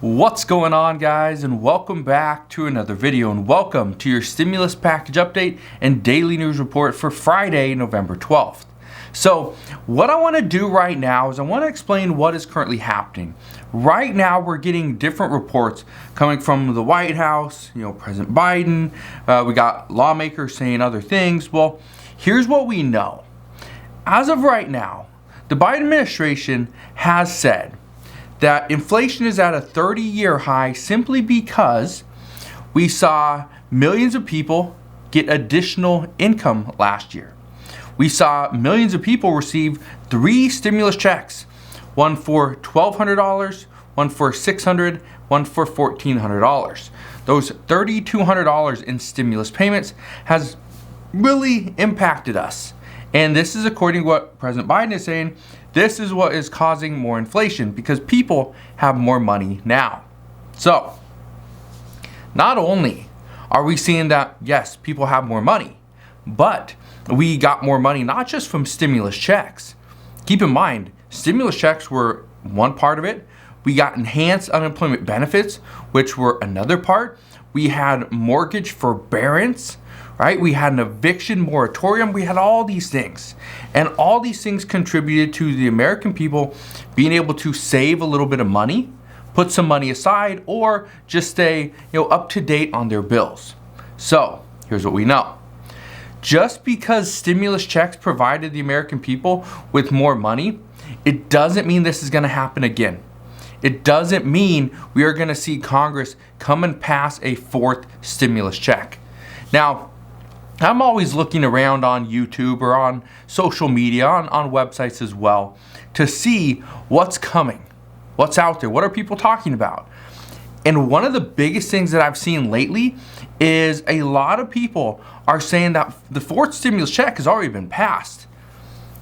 What's going on, guys, and welcome back to another video, and welcome to your stimulus package update and daily news report for Friday, November 12th. So what I want to do right now is I want to explain what is currently happening. Right now we're getting different reports coming from the White House, President Biden, we got lawmakers saying other things. Well, here's what we know. As of right now, the Biden administration has said that inflation is at a 30-year high simply because we saw millions of people get additional income last year. We saw millions of people receive 3 stimulus checks, one for $1,200, one for $600, one for $1,400. Those $3,200 in stimulus payments has really impacted us. And this is according to what President Biden is saying. This is what is causing more inflation because people have more money now. So, not only are we seeing that, yes, people have more money, but we got more money not just from stimulus checks. Keep in mind, stimulus checks were one part of it. We got enhanced unemployment benefits, which were another part. We had mortgage forbearance, right? We had an eviction moratorium. We had all these things. And all these things contributed to the American people being able to save a little bit of money, put some money aside, or just stay, up to date on their bills. So, here's what we know. Just because stimulus checks provided the American people with more money, it doesn't mean this is going to happen again. It doesn't mean we are going to see Congress come and pass a 4th stimulus check. Now, I'm always looking around on YouTube or on social media, on websites as well, to see what's coming, what's out there, what are people talking about. And one of the biggest things that I've seen lately is a lot of people are saying that the 4th stimulus check has already been passed.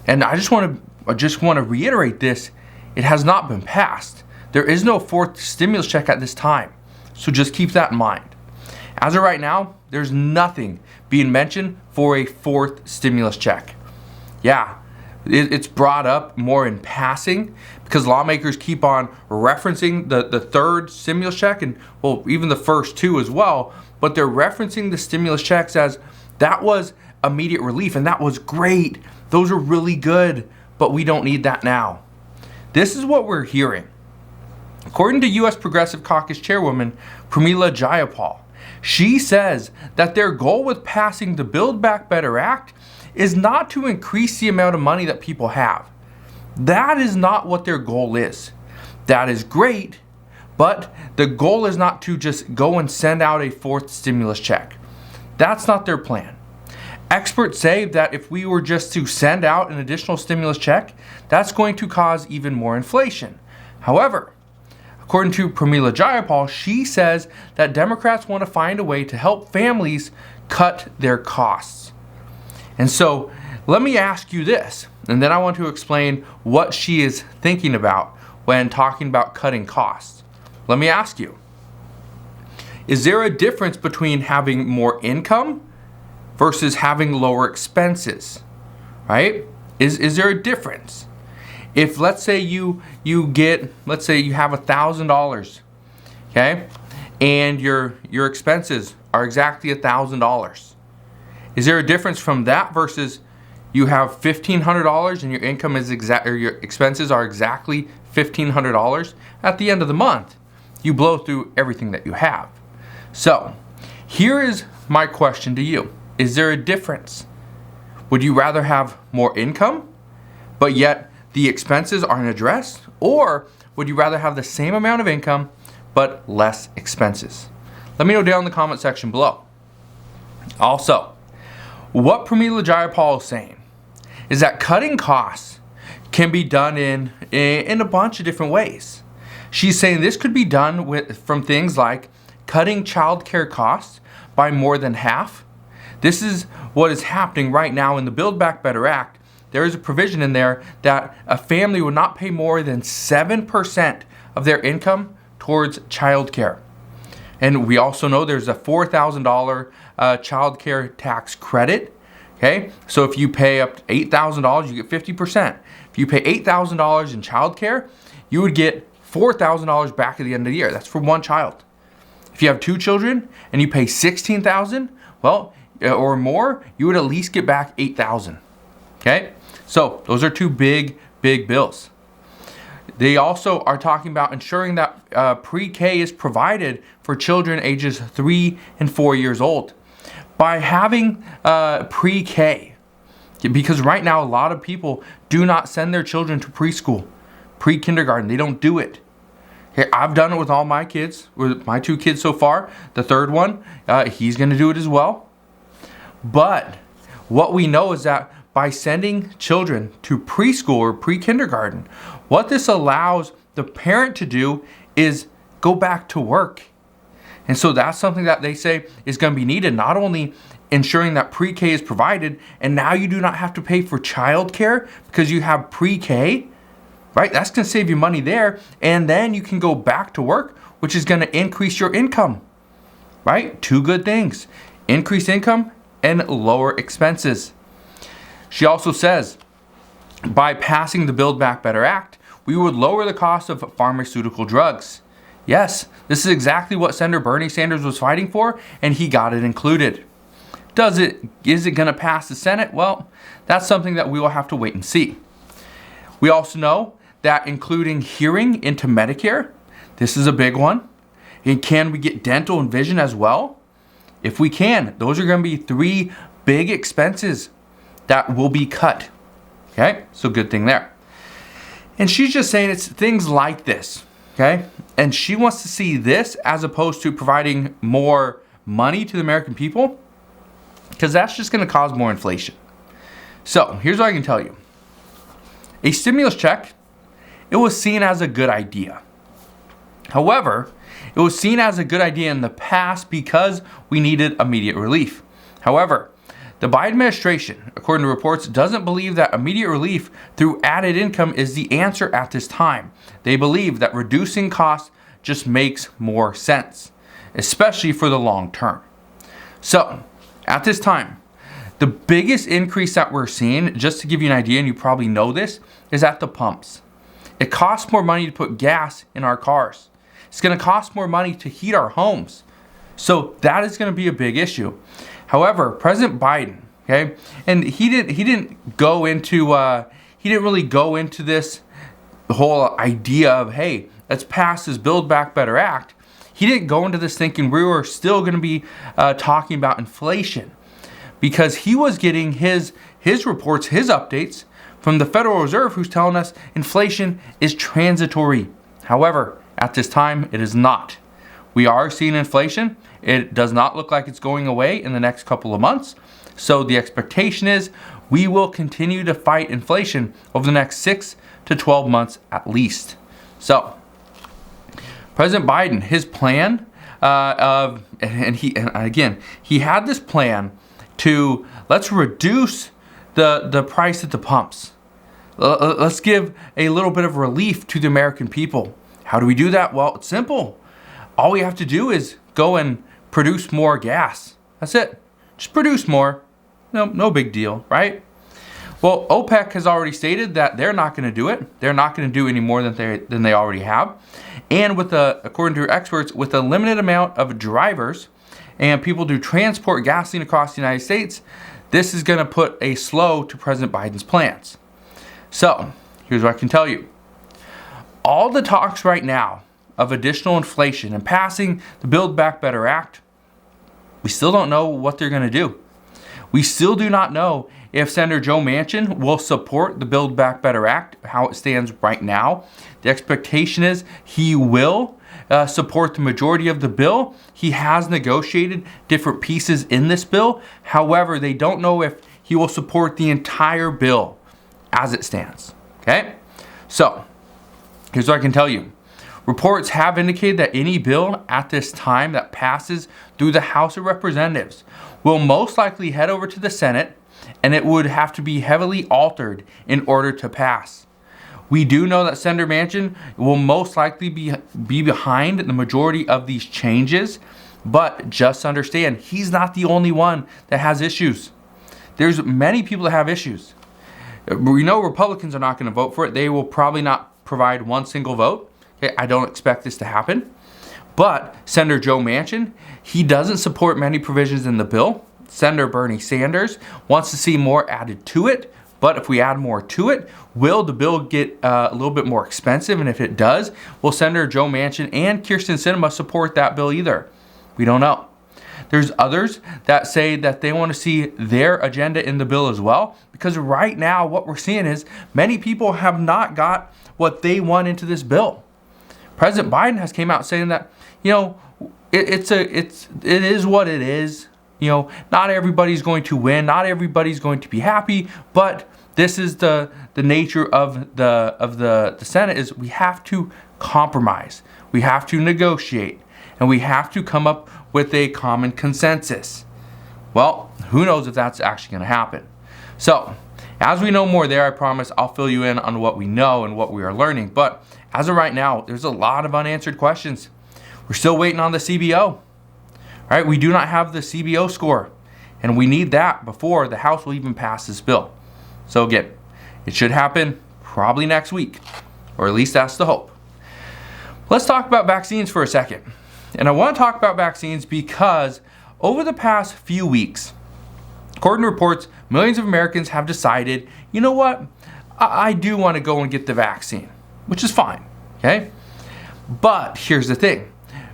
And I just want to reiterate this. It has not been passed. There is no 4th stimulus check at this time. So just keep that in mind. As of right now, there's nothing being mentioned for a 4th stimulus check. Yeah, it's brought up more in passing because lawmakers keep on referencing the 3rd stimulus check and, well, even the first 2 as well. But they're referencing the stimulus checks as that was immediate relief and that was great. Those are really good, but we don't need that now. This is what we're hearing. According to U.S. Progressive Caucus Chairwoman Pramila Jayapal, she says that their goal with passing the Build Back Better Act is not to increase the amount of money that people have. That is not what their goal is. That is great, but the goal is not to just go and send out a 4th stimulus check. That's not their plan. Experts say that if we were just to send out an additional stimulus check, that's going to cause even more inflation. However, according to Pramila Jayapal, she says that Democrats want to find a way to help families cut their costs. And so let me ask you this, and then I want to explain what she is thinking about when talking about cutting costs. Let me ask you, is there a difference between having more income versus having lower expenses, right? Is there a difference? If let's say you have $1,000, okay, and your expenses are exactly $1,000, is there a difference from that versus you have $1,500 and your income is your expenses are exactly $1,500? At the end of the month, you blow through everything that you have. So, here is my question to you: is there a difference? Would you rather have more income, but yet the expenses aren't addressed? Or would you rather have the same amount of income but less expenses? Let me know down in the comment section below. Also, what Pramila Jayapal is saying is that cutting costs can be done in a bunch of different ways. She's saying this could be done from things like cutting childcare costs by more than half. This is what is happening right now in the Build Back Better Act. There is a provision in there that a family would not pay more than 7% of their income towards childcare. And we also know there's a $4,000 childcare tax credit. Okay, so if you pay up to $8,000, you get 50%. If you pay $8,000 in childcare, you would get $4,000 back at the end of the year. That's for one child. If you have 2 children and you pay $16,000, well, or more, you would at least get back $8,000. Okay, so those are 2 big bills. They also are talking about ensuring that pre-K is provided for children ages 3 and 4 years old. By having pre-K, because right now a lot of people do not send their children to preschool, pre-kindergarten. They don't do it. Okay, I've done it with all my kids, with my 2 kids so far. The third one, he's going to do it as well. But what we know is that by sending children to preschool or pre-kindergarten, what this allows the parent to do is go back to work. And so that's something that they say is going to be needed, not only ensuring that pre-K is provided, and now you do not have to pay for childcare because you have pre-K, right? That's going to save you money there, and then you can go back to work, which is going to increase your income, right? 2 good things: increase income and lower expenses. She also says, by passing the Build Back Better Act, we would lower the cost of pharmaceutical drugs. Yes, this is exactly what Senator Bernie Sanders was fighting for, and he got it included. Is it going to pass the Senate? Well, that's something that we will have to wait and see. We also know that including hearing into Medicare, this is a big one. And can we get dental and vision as well? If we can, those are going to be 3 big expenses that will be cut. Okay, so good thing there. And she's just saying it's things like this. Okay, and she wants to see this as opposed to providing more money to the American people, because that's just going to cause more inflation. So here's what I can tell you. A stimulus check, it was seen as a good idea. However, it was seen as a good idea in the past because we needed immediate relief. However, the Biden administration, according to reports, doesn't believe that immediate relief through added income is the answer at this time. They believe that reducing costs just makes more sense, especially for the long term. So, at this time, the biggest increase that we're seeing, just to give you an idea, and you probably know this, is at the pumps. It costs more money to put gas in our cars. It's going to cost more money to heat our homes. So that is going to be a big issue. However, President Biden, okay, and he didn't really go into this whole idea of, hey, let's pass this Build Back Better Act. He didn't go into this thinking we were still going to be talking about inflation, because he was getting his reports, his updates from the Federal Reserve, who's telling us inflation is transitory. However, at this time, it is not. We are seeing inflation. It does not look like it's going away in the next couple of months. So the expectation is we will continue to fight inflation over the next 6 to 12 months at least. So President Biden, his plan he had this plan to let's reduce the price at the pumps. Let's give a little bit of relief to the American people. How do we do that? Well, it's simple. All we have to do is go and produce more gas. That's it. Just produce more. No big deal, right? Well, OPEC has already stated that they're not going to do it. They're not going to do any more than they already have. And according to experts, with a limited amount of drivers and people to transport gasoline across the United States, this is going to put a slow to President Biden's plans. So, here's what I can tell you. All the talks right now of additional inflation and passing the Build Back Better Act, we still don't know what they're going to do. We still do not know if Senator Joe Manchin will support the Build Back Better Act, how it stands right now. The expectation is he will support the majority of the bill. He has negotiated different pieces in this bill. However, they don't know if he will support the entire bill as it stands. Okay? So, here's what I can tell you. Reports have indicated that any bill at this time that passes through the House of Representatives will most likely head over to the Senate, and it would have to be heavily altered in order to pass. We do know that Senator Manchin will most likely be behind the majority of these changes, but just understand, he's not the only one that has issues. There's many people that have issues. We know Republicans are not going to vote for it. They will probably not provide one single vote. Okay, I don't expect this to happen. But Senator Joe Manchin, he doesn't support many provisions in the bill. Senator Bernie Sanders wants to see more added to it. But if we add more to it, will the bill get a little bit more expensive? And if it does, will Senator Joe Manchin and Kyrsten Sinema support that bill either? We don't know. There's others that say that they want to see their agenda in the bill as well, because right now what we're seeing is many people have not got what they want into this bill. President Biden has came out saying that, it is what it is. Not everybody's going to win, not everybody's going to be happy, but this is the nature of the Senate is we have to compromise, we have to negotiate, and we have to come up with a common consensus. Well, who knows if that's actually going to happen. So, as we know more there, I promise I'll fill you in on what we know and what we are learning. But as of right now, there's a lot of unanswered questions. We're still waiting on the CBO. Right? We do not have the CBO score, and we need that before the House will even pass this bill. So again, it should happen probably next week, or at least that's the hope. Let's talk about vaccines for a second. And I want to talk about vaccines because over the past few weeks, according to reports, millions of Americans have decided, you know what, I do want to go and get the vaccine, which is fine, okay? But here's the thing.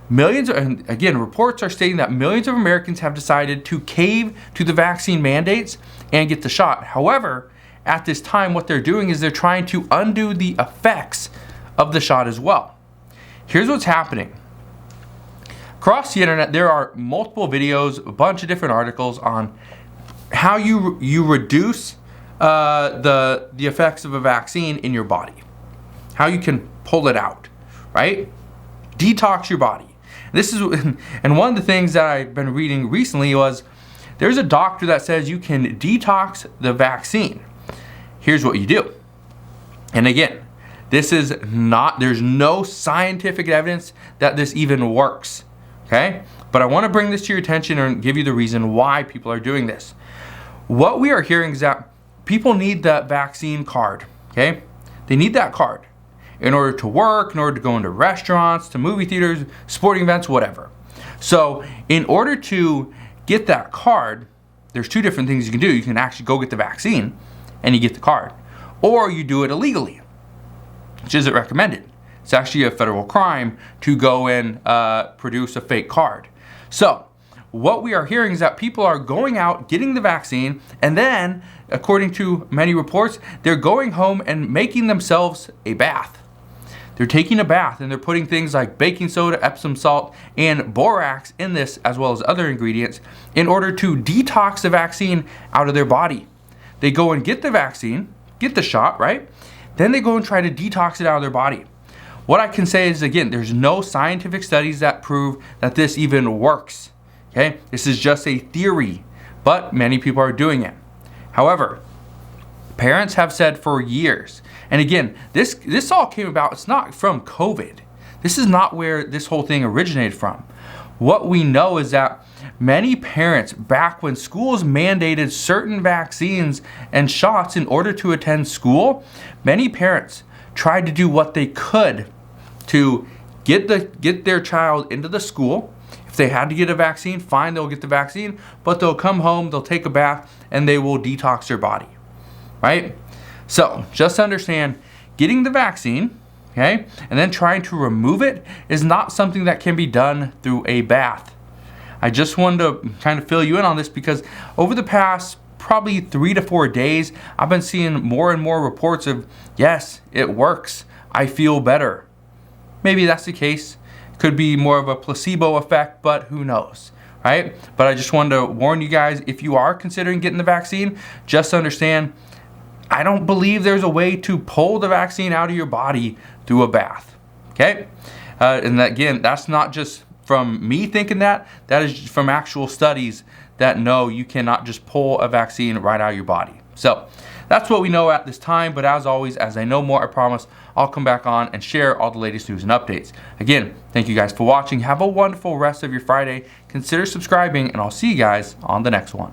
And again, reports are stating that millions of Americans have decided to cave to the vaccine mandates and get the shot. However, at this time, what they're doing is they're trying to undo the effects of the shot as well. Here's what's happening. Across the internet, there are multiple videos, a bunch of different articles on how you reduce the effects of a vaccine in your body, how you can pull it out, right? Detox your body. And one of the things that I've been reading recently was there's a doctor that says you can detox the vaccine. Here's what you do. And again, there's no scientific evidence that this even works. Okay? But I want to bring this to your attention and give you the reason why people are doing this. What we are hearing is that people need that vaccine card. Okay? They need that card in order to work, in order to go into restaurants, to movie theaters, sporting events, whatever. So in order to get that card, there's two different things you can do. You can actually go get the vaccine and you get the card. Or you do it illegally, which isn't recommended. It's actually a federal crime to go and produce a fake card. So what we are hearing is that people are going out, getting the vaccine, and then, according to many reports, they're going home and making themselves a bath. They're taking a bath and they're putting things like baking soda, Epsom salt, and borax in this, as well as other ingredients, in order to detox the vaccine out of their body. They go and get the vaccine, get the shot, right? Then they go and try to detox it out of their body. What I can say is, again, there's no scientific studies that prove that this even works. Okay? This is just a theory, but many people are doing it. However, parents have said for years, and again, this all came about, it's not from COVID. This is not where this whole thing originated from. What we know is that many parents, back when schools mandated certain vaccines and shots in order to attend school, many parents tried to do what they could to get their child into the school. If they had to get a vaccine, fine, they'll get the vaccine, but they'll come home, they'll take a bath, and they will detox their body, right? So just understand, getting the vaccine, okay, and then trying to remove it is not something that can be done through a bath. I just wanted to kind of fill you in on this because over the past probably 3 to 4 days, I've been seeing more and more reports of, yes, it works, I feel better. Maybe that's the case. Could be more of a placebo effect, but who knows, right? But I just wanted to warn you guys, if you are considering getting the vaccine, just understand, I don't believe there's a way to pull the vaccine out of your body through a bath, okay? And that, again, that's not just from me thinking that is from actual studies that no, you cannot just pull a vaccine right out of your body. So that's what we know at this time, but as always, as I know more, I promise I'll come back on and share all the latest news and updates. Again, thank you guys for watching. Have a wonderful rest of your Friday. Consider subscribing, and I'll see you guys on the next one.